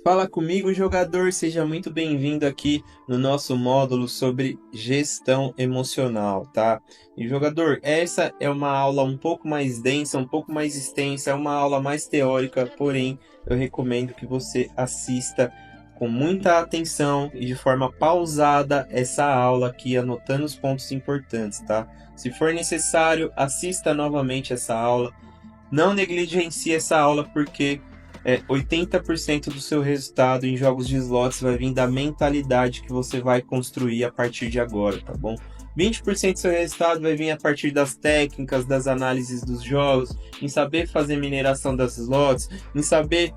Fala comigo, jogador, seja muito bem-vindo aqui no nosso módulo sobre gestão emocional, tá? E jogador, essa é uma aula um pouco mais densa, um pouco mais extensa, é uma aula mais teórica, porém eu recomendo que você assista com muita atenção e de forma pausada essa aula aqui, anotando os pontos importantes, tá? Se for necessário, assista novamente essa aula. Não negligencie essa aula porque 80% do seu resultado em jogos de slots vai vir da mentalidade que você vai construir a partir de agora, tá bom? 20% do seu resultado vai vir a partir das técnicas, das análises dos jogos, em saber fazer mineração das slots, em saber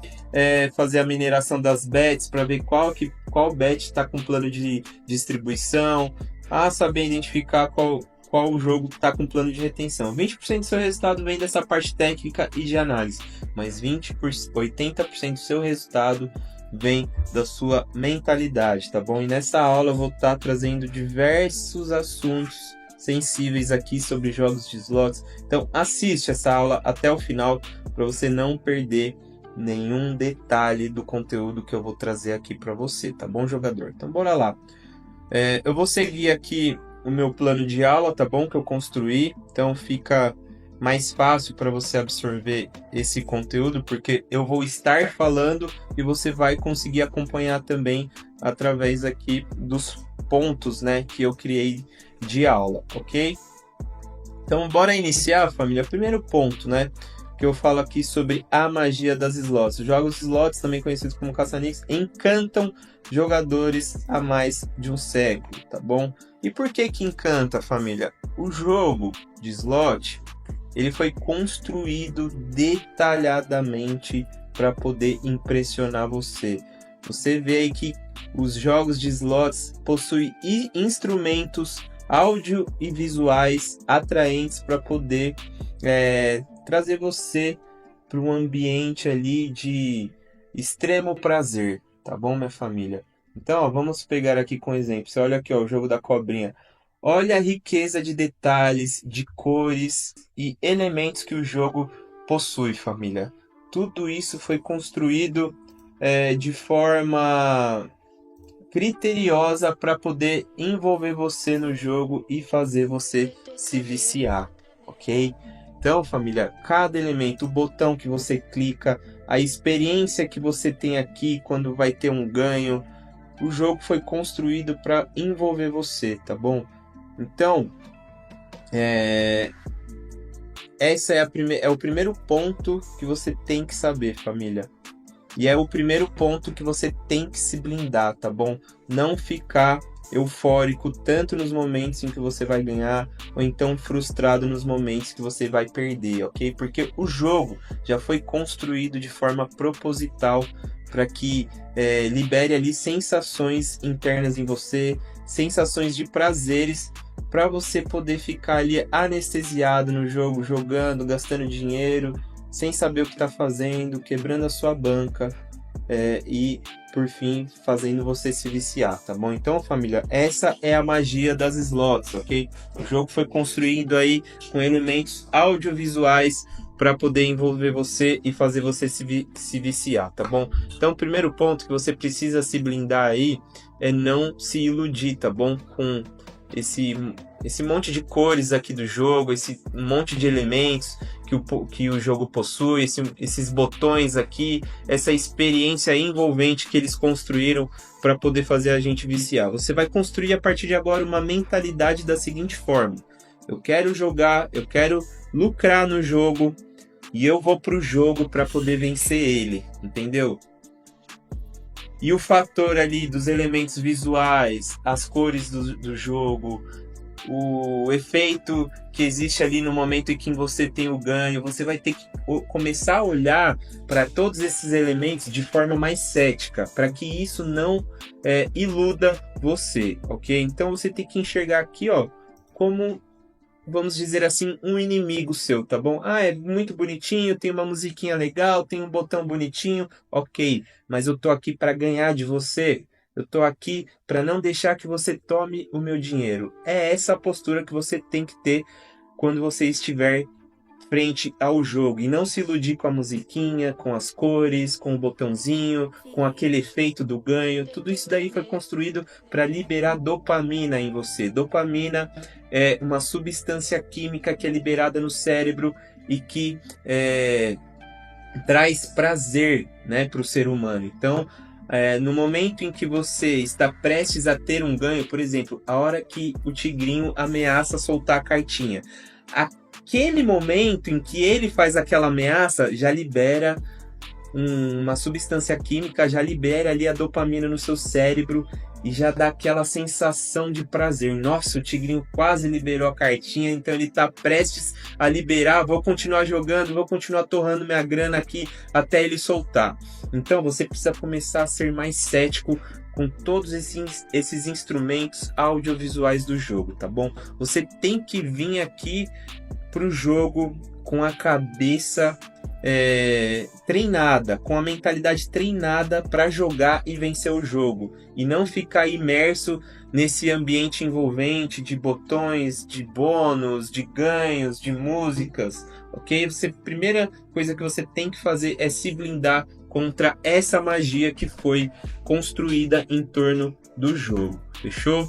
fazer a mineração das bets para ver qual bet está com plano de distribuição, saber identificar qual jogo está com plano de retenção. 20% do seu resultado vem dessa parte técnica e de análise, mas 80% do seu resultado vem da sua mentalidade, tá bom? E nessa aula eu vou estar trazendo diversos assuntos sensíveis aqui sobre jogos de slots. Então assiste essa aula até o final para você não perder nenhum detalhe do conteúdo que eu vou trazer aqui para você, tá bom, jogador? Então bora lá. Eu vou seguir aqui o meu plano de aula, tá bom? Que eu construí, então fica mais fácil para você absorver esse conteúdo, porque eu vou estar falando e você vai conseguir acompanhar também através aqui dos pontos, né, que eu criei de aula, ok? Então bora iniciar, família. Primeiro ponto, né, que eu falo aqui sobre a magia das slots. Os jogos slots, também conhecidos como caça-níqueis, encantam jogadores há mais de um século, tá bom? E por que encanta, família? O jogo de slot, ele foi construído detalhadamente para poder impressionar você. Você vê aí que os jogos de slots possuem instrumentos áudio e visuais atraentes para poder trazer você para um ambiente ali de extremo prazer, tá bom, minha família? Então, vamos pegar aqui com exemplo. Você olha aqui, o jogo da cobrinha. Olha a riqueza de detalhes, de cores e elementos que o jogo possui, família. Tudo isso foi construído de forma criteriosa para poder envolver você no jogo e fazer você se viciar, ok? Então, família, cada elemento, o botão que você clica, a experiência que você tem aqui quando vai ter um ganho, o jogo foi construído para envolver você, tá bom? Então, essa é o primeiro ponto que você tem que saber, família. E é o primeiro ponto que você tem que se blindar, tá bom? Não ficar eufórico tanto nos momentos em que você vai ganhar, ou então frustrado nos momentos que você vai perder, ok? Porque o jogo já foi construído de forma proposital para que libere ali sensações internas em você, sensações de prazeres, para você poder ficar ali anestesiado no jogo, jogando, gastando dinheiro, sem saber o que está fazendo, quebrando a sua banca e, por fim, fazendo você se viciar, tá bom? Então, família, essa é a magia das slots, ok? O jogo foi construído aí com elementos audiovisuais para poder envolver você e fazer você se viciar, tá bom? Então, o primeiro ponto que você precisa se blindar aí é não se iludir, tá bom? Com esse monte de cores aqui do jogo, esse monte de elementos que o jogo possui, esses botões aqui, essa experiência envolvente que eles construíram para poder fazer a gente viciar. Você vai construir a partir de agora uma mentalidade da seguinte forma: eu quero jogar, eu quero lucrar no jogo e eu vou pro jogo para poder vencer ele, entendeu? E o fator ali dos elementos visuais, as cores do jogo, o efeito que existe ali no momento em que você tem o ganho, você vai ter que começar a olhar para todos esses elementos de forma mais cética, para que isso não iluda você, ok? Então você tem que enxergar aqui, como, vamos dizer assim, um inimigo seu, tá bom? É muito bonitinho, tem uma musiquinha legal, tem um botão bonitinho, ok, mas eu tô aqui para ganhar de você. eu tô aqui para não deixar que você tome o meu dinheiro. É essa a postura que você tem que ter quando você estiver frente ao jogo e não se iludir com a musiquinha, com as cores, com o botãozinho, com aquele efeito do ganho. Tudo isso daí foi construído para liberar dopamina em você. Dopamina é uma substância química que é liberada no cérebro e que traz prazer, né, para o ser humano. Então, no momento em que você está prestes a ter um ganho, por exemplo, a hora que o tigrinho ameaça soltar a cartinha, aquele momento em que ele faz aquela ameaça já libera uma substância química, já libera ali a dopamina no seu cérebro e já dá aquela sensação de prazer. Nossa, o tigrinho quase liberou a cartinha, então ele está prestes a liberar, vou continuar jogando, vou continuar torrando minha grana aqui até ele soltar. Então você precisa começar a ser mais cético com todos esses instrumentos audiovisuais do jogo, tá bom? Você tem que vir aqui pro jogo com a cabeça treinada, com a mentalidade treinada para jogar e vencer o jogo e não ficar imerso nesse ambiente envolvente de botões, de bônus, de ganhos, de músicas, ok? Primeira coisa que você tem que fazer é se blindar contra essa magia que foi construída em torno do jogo, fechou?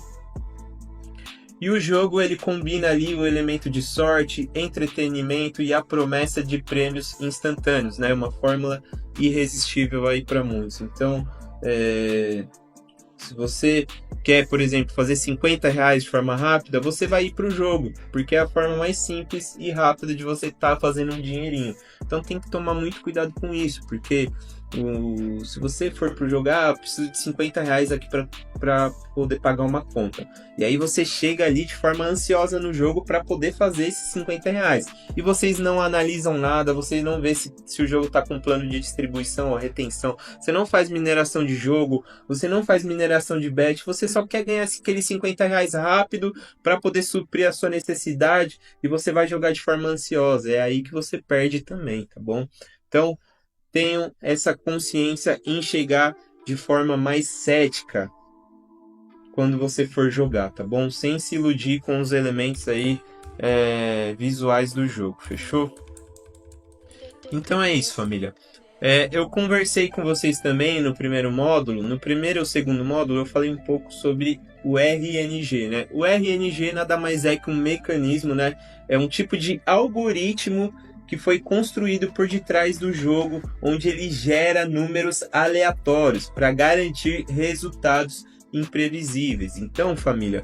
E o jogo ele combina ali o elemento de sorte, entretenimento e a promessa de prêmios instantâneos, né? Uma fórmula irresistível aí para muitos. Então, se você quer, por exemplo, fazer R$ 50 de forma rápida, você vai ir para o jogo, porque é a forma mais simples e rápida de você estar fazendo um dinheirinho. Então tem que tomar muito cuidado com isso, porque se você for para jogar, preciso de R$ 50 aqui para poder pagar uma conta. E aí você chega ali de forma ansiosa no jogo para poder fazer esses R$ 50. E vocês não analisam nada, vocês não vê se o jogo está com plano de distribuição ou retenção. Você não faz mineração de jogo, você não faz mineração de bet, você só quer ganhar aqueles R$ 50 rápido para poder suprir a sua necessidade e você vai jogar de forma ansiosa. É aí que você perde também, tá bom? Então, tenham essa consciência em chegar de forma mais cética quando você for jogar, tá bom? Sem se iludir com os elementos aí visuais do jogo, fechou? Então é isso, família. Eu conversei com vocês também no primeiro módulo. No primeiro e segundo módulo eu falei um pouco sobre o RNG, né? O RNG nada mais é que um mecanismo, né? É um tipo de algoritmo que foi construído por detrás do jogo, onde ele gera números aleatórios para garantir resultados imprevisíveis. Então, família,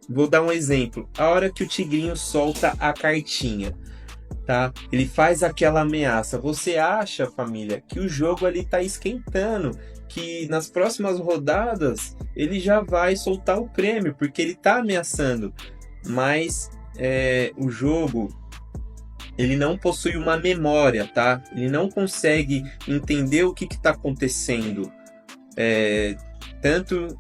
vou dar um exemplo. A hora que o tigrinho solta a cartinha, tá? Ele faz aquela ameaça. Você acha, família, que o jogo ali tá esquentando, que nas próximas rodadas ele já vai soltar o prêmio, porque ele tá ameaçando. Mas o jogo ele não possui uma memória, tá? Ele não consegue entender o que está acontecendo. Tanto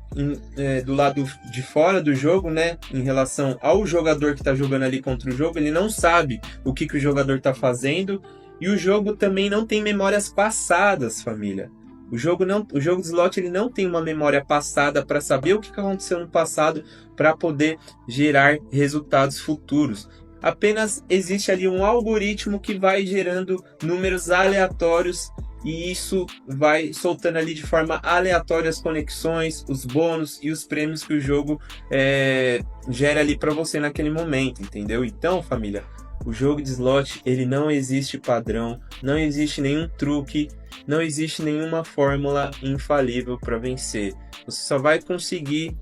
do lado de fora do jogo, né? Em relação ao jogador que está jogando ali contra o jogo, ele não sabe o que o jogador está fazendo. E o jogo também não tem memórias passadas, família. O jogo de slot ele não tem uma memória passada para saber o que aconteceu no passado para poder gerar resultados futuros. Apenas existe ali um algoritmo que vai gerando números aleatórios e isso vai soltando ali de forma aleatória as conexões, os bônus e os prêmios que o jogo gera ali para você naquele momento, entendeu? Então, família, o jogo de slot ele não existe padrão, não existe nenhum truque, não existe nenhuma fórmula infalível para vencer. Você só vai conseguir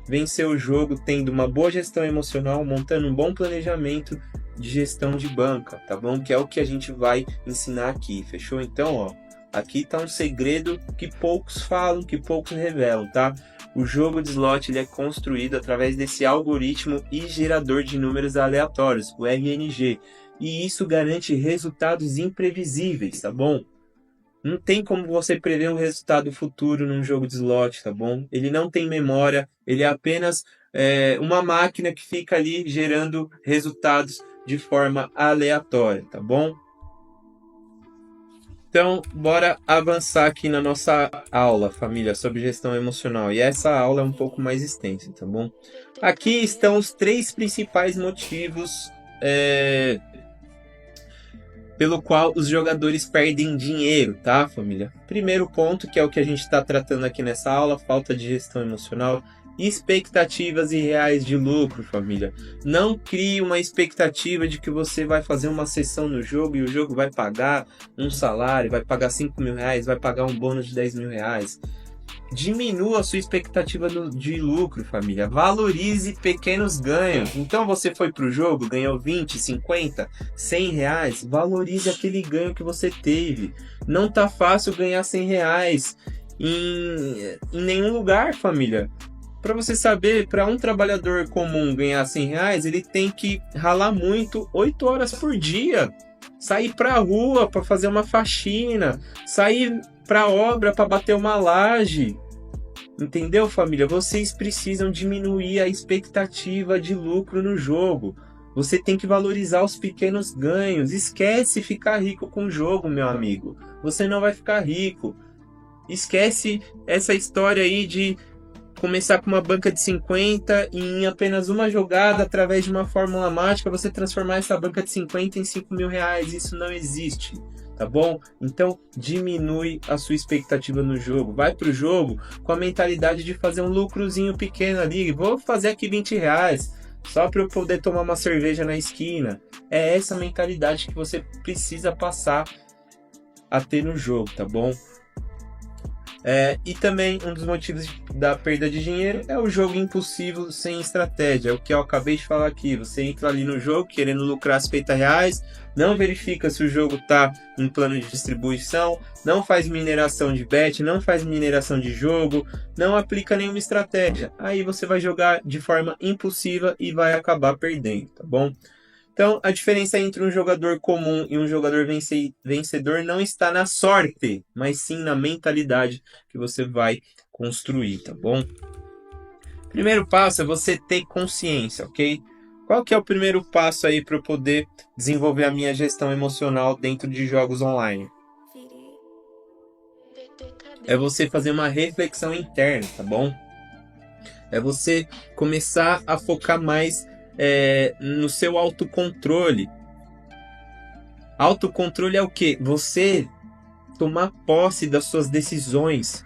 vencer o jogo tendo uma boa gestão emocional, montando um bom planejamento de gestão de banca, tá bom? Que é o que a gente vai ensinar aqui, fechou? Então, ó, aqui tá um segredo que poucos falam, que poucos revelam, tá? O jogo de slot ele é construído através desse algoritmo e gerador de números aleatórios, o RNG, e isso garante resultados imprevisíveis, tá bom? Não tem como você prever um resultado futuro num jogo de slot, tá bom? Ele não tem memória, ele é apenas uma máquina que fica ali gerando resultados de forma aleatória, tá bom? Então, bora avançar aqui na nossa aula, família, sobre gestão emocional. E essa aula é um pouco mais extensa, tá bom? Aqui estão os 3 principais motivos pelo qual os jogadores perdem dinheiro, tá, família? Primeiro ponto, que é o que a gente está tratando aqui nessa aula, falta de gestão emocional. Expectativas irreais de lucro, família. Não crie uma expectativa de que você vai fazer uma sessão no jogo e o jogo vai pagar um salário, vai pagar 5 mil reais, vai pagar um bônus de 10 mil reais. Diminua a sua expectativa de lucro, família. Valorize pequenos ganhos. Então você foi para o jogo, ganhou 20, 50, 100 reais. Valorize aquele ganho que você teve. Não tá fácil ganhar 100 reais em nenhum lugar, família. Para você saber, para um trabalhador comum ganhar 100 reais, ele tem que ralar muito 8 horas por dia. Sair para a rua para fazer uma faxina. Sair para obra para bater uma laje. Entendeu, família? Vocês precisam diminuir a expectativa de lucro no jogo. Você tem que valorizar os pequenos ganhos. Esquece ficar rico com o jogo, meu amigo. Você não vai ficar rico. Esquece essa história aí de começar com uma banca de 50 e em apenas uma jogada, através de uma fórmula mágica, você transformar essa banca de 50 em 5 mil reais. Isso não existe, tá bom? Então, diminui a sua expectativa no jogo. Vai pro jogo com a mentalidade de fazer um lucrozinho pequeno ali. Vou fazer aqui 20 reais, só para eu poder tomar uma cerveja na esquina. É essa mentalidade que você precisa passar a ter no jogo, tá bom? E também um dos motivos da perda de dinheiro é o jogo impulsivo sem estratégia. É o que eu acabei de falar aqui. Você entra ali no jogo querendo lucrar 50 reais, não verifica se o jogo está em plano de distribuição, não faz mineração de bet, não faz mineração de jogo, não aplica nenhuma estratégia. Aí você vai jogar de forma impulsiva e vai acabar perdendo, tá bom? Então, a diferença entre um jogador comum e um jogador vencedor não está na sorte, mas sim na mentalidade que você vai construir, tá bom? Primeiro passo é você ter consciência, ok? Qual que é o primeiro passo aí para eu poder desenvolver a minha gestão emocional dentro de jogos online? É você fazer uma reflexão interna, tá bom? É você começar a focar mais no seu autocontrole. Autocontrole é o quê? Você tomar posse das suas decisões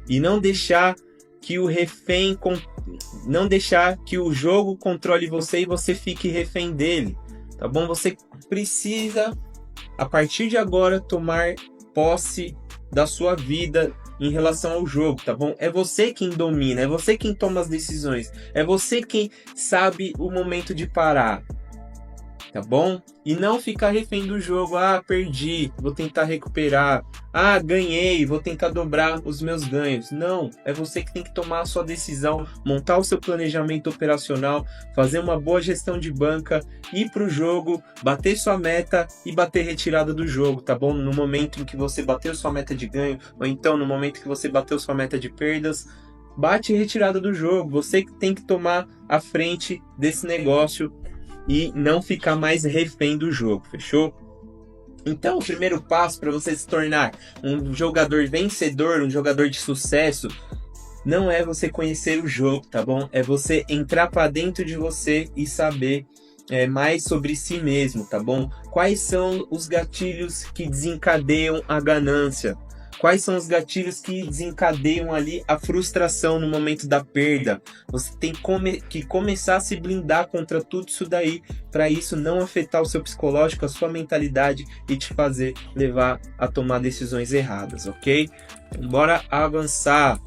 e não deixar que o refém, não deixar que o jogo controle você e você fique refém dele, tá bom? Você precisa, a partir de agora, tomar posse da sua vida em relação ao jogo, tá bom? É você quem domina, é você quem toma as decisões, é você quem sabe o momento de parar, tá bom? E não ficar refém do jogo. Ah, perdi, vou tentar recuperar. Ah, ganhei, vou tentar dobrar os meus ganhos. Não, é você que tem que tomar a sua decisão, montar o seu planejamento operacional, fazer uma boa gestão de banca, ir pro jogo, bater sua meta e bater retirada do jogo, tá bom? No momento em que você bateu sua meta de ganho, ou então no momento que você bateu sua meta de perdas, bate retirada do jogo. Você que tem que tomar a frente desse negócio e não ficar mais refém do jogo, fechou? Então, o primeiro passo para você se tornar um jogador vencedor, um jogador de sucesso, não é você conhecer o jogo, tá bom? É você entrar para dentro de você e saber mais sobre si mesmo, tá bom? Quais são os gatilhos que desencadeiam a ganância? Quais são os gatilhos que desencadeiam ali a frustração no momento da perda? Você tem que começar a se blindar contra tudo isso daí, para isso não afetar o seu psicológico, a sua mentalidade e te fazer levar a tomar decisões erradas, ok? Então, bora avançar,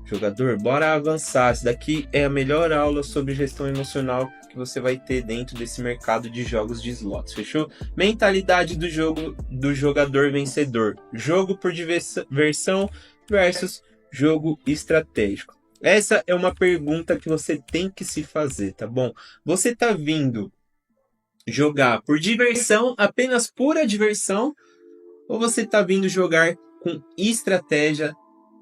jogador, bora avançar. Isso daqui é a melhor aula sobre gestão emocional que você vai ter dentro desse mercado de jogos de slots, fechou? Mentalidade do jogo do jogador vencedor. Jogo por diversão versus jogo estratégico. Essa é uma pergunta que você tem que se fazer, tá bom? Você tá vindo jogar por diversão, apenas pura diversão, ou você tá vindo jogar com estratégia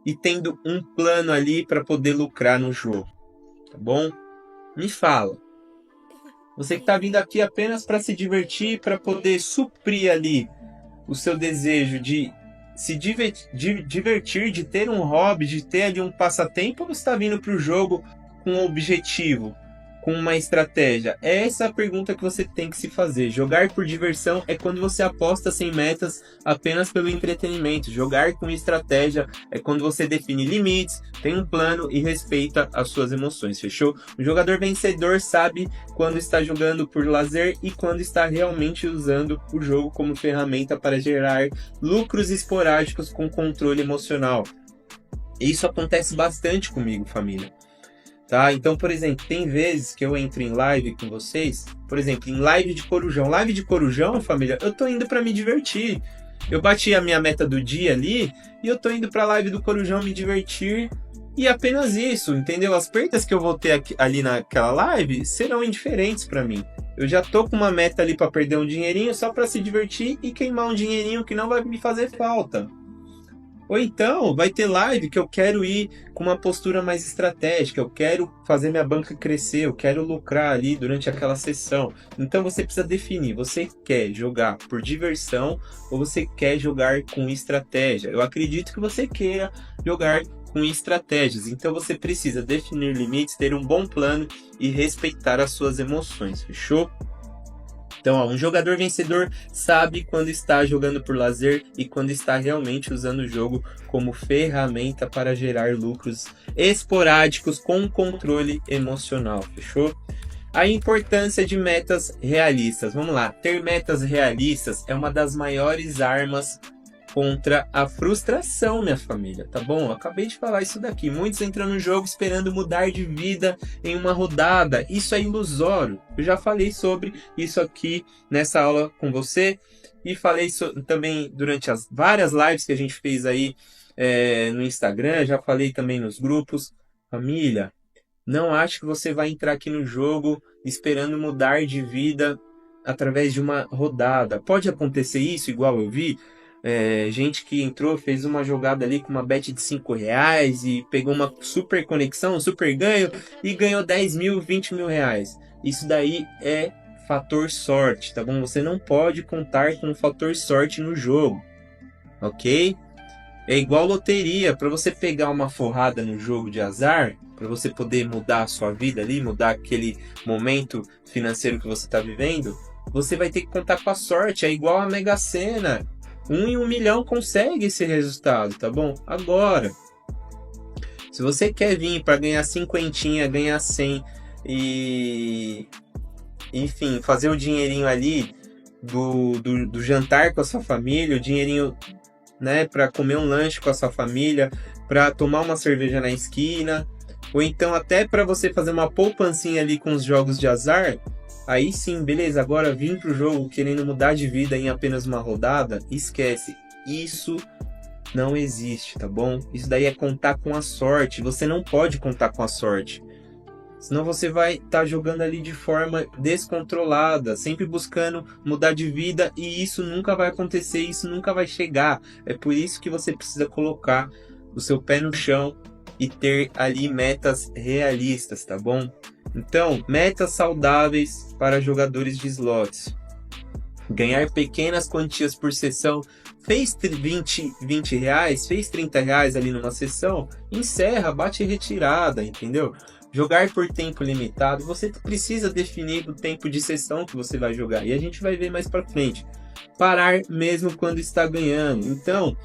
e tendo um plano ali para poder lucrar no jogo, tá bom? Me fala. Você que está vindo aqui apenas para se divertir, para poder suprir ali o seu desejo de se divertir, de ter um hobby, de ter ali um passatempo, ou você está vindo para o jogo com um objetivo, com uma estratégia? Essa é a pergunta que você tem que se fazer. Jogar por diversão é quando você aposta sem metas apenas pelo entretenimento. Jogar com estratégia é quando você define limites, tem um plano e respeita as suas emoções, fechou? O jogador vencedor sabe quando está jogando por lazer e quando está realmente usando o jogo como ferramenta para gerar lucros esporádicos com controle emocional. Isso acontece bastante comigo, família. Tá? Então, por exemplo, tem vezes que eu entro em live com vocês, por exemplo, em live de Corujão. Live de Corujão, família, eu tô indo para me divertir. Eu bati a minha meta do dia ali e eu tô indo pra live do Corujão me divertir. E apenas isso, entendeu? As perdas que eu vou ter ali naquela live serão indiferentes para mim. Eu já tô com uma meta ali para perder um dinheirinho só para se divertir e queimar um dinheirinho que não vai me fazer falta. Ou então, vai ter live que eu quero ir com uma postura mais estratégica, eu quero fazer minha banca crescer, eu quero lucrar ali durante aquela sessão. Então você precisa definir, você quer jogar por diversão ou você quer jogar com estratégia? Eu acredito que você queira jogar com estratégias, então você precisa definir limites, ter um bom plano e respeitar as suas emoções, fechou? Então, um jogador vencedor sabe quando está jogando por lazer e quando está realmente usando o jogo como ferramenta para gerar lucros esporádicos com controle emocional, fechou? A importância de metas realistas. Vamos lá, ter metas realistas é uma das maiores armas contra a frustração, minha família, tá bom? Eu acabei de falar isso daqui. Muitos entram no jogo esperando mudar de vida em uma rodada. Isso é ilusório. Eu já falei sobre isso aqui nessa aula com você e falei também durante as várias lives que a gente fez aí no Instagram. Já falei também nos grupos. Família, não acho que você vai entrar aqui no jogo esperando mudar de vida através de uma rodada. Pode acontecer isso, igual eu vi. Gente que entrou, fez uma jogada ali com uma bet de R$5 e pegou uma super conexão, um super ganho e ganhou 10 mil, 20 mil reais. Isso daí é fator sorte, tá bom? Você não pode contar com o fator sorte no jogo, ok? É igual loteria, para você pegar uma forrada no jogo de azar, para você poder mudar a sua vida ali, mudar aquele momento financeiro que você está vivendo, você vai ter que contar com a sorte, é igual a Mega Sena. 1 em 1 milhão consegue esse resultado, tá bom? Agora, se você quer vir para ganhar 50, ganhar 100 e, enfim, fazer o dinheirinho ali do jantar com a sua família, o dinheirinho, né, para comer um lanche com a sua família, para tomar uma cerveja na esquina, ou então até para você fazer uma poupancinha ali com os jogos de azar. Aí sim, beleza, agora vim pro jogo querendo mudar de vida em apenas uma rodada, esquece, isso não existe, tá bom? Isso daí é contar com a sorte, você não pode contar com a sorte, senão você vai estar jogando ali de forma descontrolada, sempre buscando mudar de vida e isso nunca vai acontecer, isso nunca vai chegar. É por isso que você precisa colocar o seu pé no chão e ter ali metas realistas, tá bom? Então, metas saudáveis para jogadores de slots. Ganhar pequenas quantias por sessão. Fez 20 reais, fez 30 reais ali numa sessão, encerra, bate retirada, entendeu? Jogar por tempo limitado, você precisa definir o tempo de sessão que você vai jogar. E a gente vai ver mais para frente. Parar mesmo quando está ganhando. Então,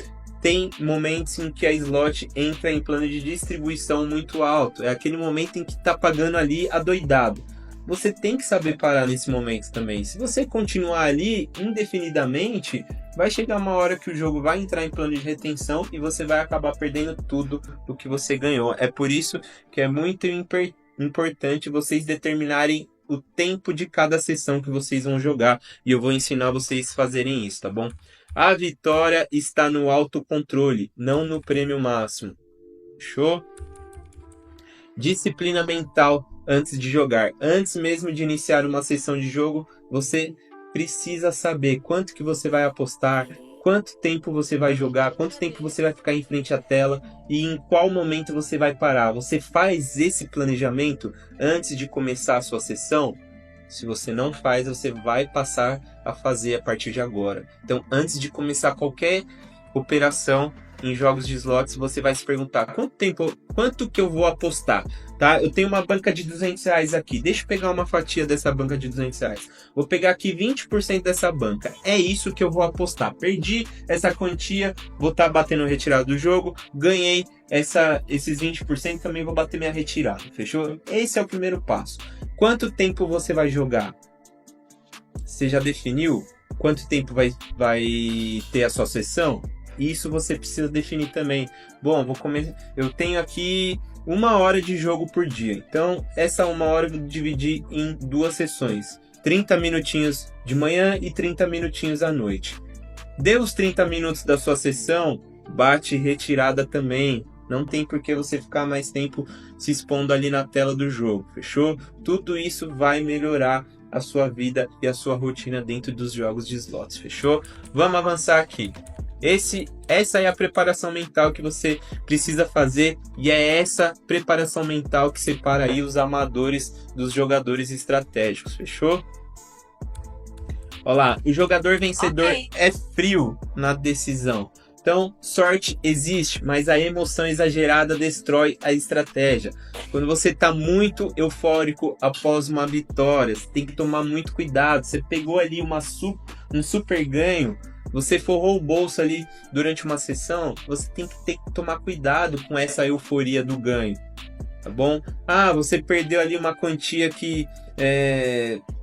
tem momentos em que a slot entra em plano de distribuição muito alto. É aquele momento em que está pagando ali adoidado. Você tem que saber parar nesse momento também. Se você continuar ali indefinidamente, vai chegar uma hora que o jogo vai entrar em plano de retenção e você vai acabar perdendo tudo do que você ganhou. É por isso que é muito importante vocês determinarem o tempo de cada sessão que vocês vão jogar. E eu vou ensinar vocês a fazerem isso, tá bom? A vitória está no autocontrole, não no prêmio máximo. Show? Disciplina mental antes de jogar. Antes mesmo de iniciar uma sessão de jogo, você precisa saber quanto que você vai apostar, quanto tempo você vai jogar, quanto tempo você vai ficar em frente à tela e em qual momento você vai parar. Você faz esse planejamento antes de começar a sua sessão? Se você não faz, você vai passar a fazer a partir de agora. Então, antes de começar qualquer operação em jogos de slots, você vai se perguntar quanto que eu vou apostar, tá? Eu tenho uma banca de R$200 aqui, deixa eu pegar uma fatia dessa banca de R$200. Vou pegar aqui 20% dessa banca, é isso que eu vou apostar. Perdi essa quantia, vou estar batendo retirada do jogo, ganhei esses 20%, também vou bater minha retirada, fechou? Esse é o primeiro passo. Quanto tempo você vai jogar? Você já definiu quanto tempo vai ter a sua sessão? Isso você precisa definir também. Bom, eu tenho aqui 1 hora de jogo por dia. Então, essa 1 hora eu vou dividir em 2 sessões. 30 minutinhos de manhã e 30 minutinhos à noite. Deu os 30 minutos da sua sessão, bate retirada também. Não tem por que você ficar mais tempo se expondo ali na tela do jogo, fechou? Tudo isso vai melhorar a sua vida e a sua rotina dentro dos jogos de slots, fechou? Vamos avançar aqui. Essa é a preparação mental que você precisa fazer, e é essa preparação mental que separa aí os amadores dos jogadores estratégicos, fechou? Olha lá, o jogador vencedor é frio na decisão. Então, sorte existe, mas a emoção exagerada destrói a estratégia. Quando você está muito eufórico após uma vitória, você tem que tomar muito cuidado. Você pegou ali um super ganho, você forrou o bolso ali durante uma sessão, você tem que tomar cuidado com essa euforia do ganho, tá bom? Você perdeu ali uma quantia que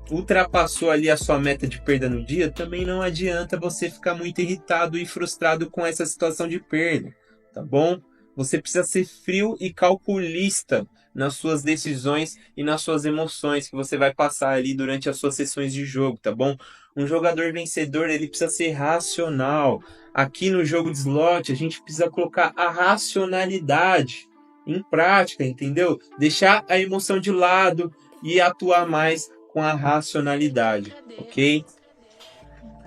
ultrapassou ali a sua meta de perda no dia, também não adianta você ficar muito irritado e frustrado com essa situação de perda, tá bom? Você precisa ser frio e calculista nas suas decisões e nas suas emoções que você vai passar ali durante as suas sessões de jogo, tá bom? Um jogador vencedor, ele precisa ser racional. Aqui no jogo de slot, a gente precisa colocar a racionalidade em prática, entendeu? Deixar a emoção de lado e atuar mais com a racionalidade, ok?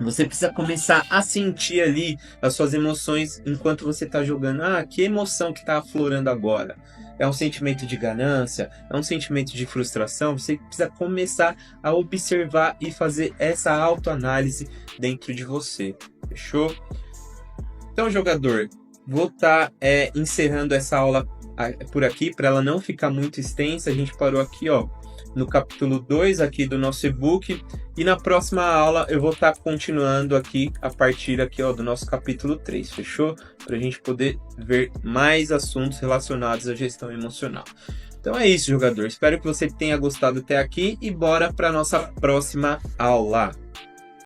Você precisa começar a sentir ali as suas emoções enquanto você está jogando. Que emoção que está aflorando agora? É um sentimento de ganância? É um sentimento de frustração? Você precisa começar a observar e fazer essa autoanálise dentro de você. Fechou? Então, jogador, vou estar encerrando essa aula por aqui para ela não ficar muito extensa. A gente parou aqui, no capítulo 2 aqui do nosso e-book, e na próxima aula eu vou estar continuando aqui a partir aqui do nosso capítulo 3, fechou? Para a gente poder ver mais assuntos relacionados à gestão emocional. Então é isso, jogador. Espero que você tenha gostado até aqui e bora para nossa próxima aula.